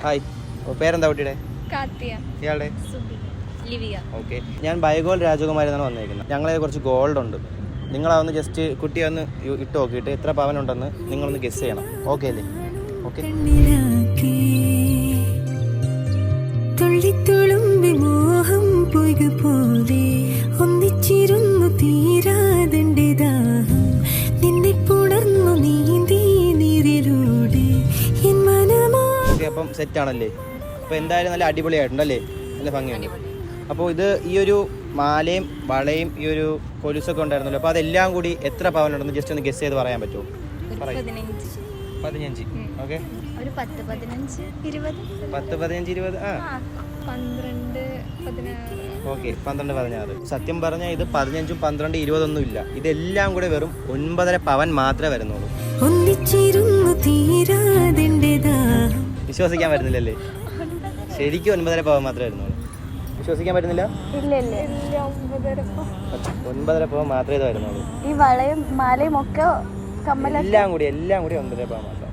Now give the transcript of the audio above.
Hi, പേരെന്താ കുട്ടിയുടെ? ഇയാളുടെ? ഓക്കെ, ഞാൻ ബൈഗോൾ രാജകുമാരി എന്നാണ് വന്നിരിക്കുന്നത്. ഞങ്ങളെ കുറച്ച് ഗോൾഡ് ഉണ്ട്. നിങ്ങളതൊന്ന് ജസ്റ്റ് കുട്ടിയെ ഒന്ന് ഇട്ട് നോക്കിയിട്ട് എത്ര പവനുണ്ടെന്ന് നിങ്ങളൊന്ന് ഗസ് ചെയ്യണം. ഓക്കെ അല്ലേ? ഓക്കെ. അപ്പം സെറ്റാണല്ലേ? അപ്പോൾ എന്തായാലും നല്ല അടിപൊളിയായിട്ടുണ്ടല്ലേ? നല്ല ഭംഗിയുണ്ട്. അപ്പോൾ ഇത് ഈ ഒരു മാലയും വളയും ഈ ഒരു കൊലുസൊക്കെ ഉണ്ടായിരുന്നല്ലോ, അപ്പോൾ അതെല്ലാം കൂടി എത്ര പവനുണ്ടെന്ന് ജസ്റ്റ് ഒന്ന് ഗസ് ചെയ്ത് പറയാൻ പറ്റുമോ? 15. ഓക്കെ, 10, 15, 20. 10, 15, 20. 12, 16. ഓക്കെ, 12, 16. സത്യം പറഞ്ഞാൽ ഇത് 15, 12, 20 ഒന്നും ഇല്ല. ഇതെല്ലാം കൂടെ വെറും 9.5 പവൻ മാത്രമേ വരുന്നുള്ളൂ. വിശ്വസിക്കാൻ പറ്റുന്നില്ലല്ലേ? ശരിക്കും 9.5 പവൻ മാത്രമേ വരുന്നുള്ളൂ. വിശ്വസിക്കാൻ പറ്റുന്നില്ല? 9.5 പവൻ മാത്രമേ ഇത് വരുന്നുള്ളൂ. ഈ വളയും മാലയും ഒക്കെ എല്ലാം കൂടി 9.5 പവൻ മാത്രം.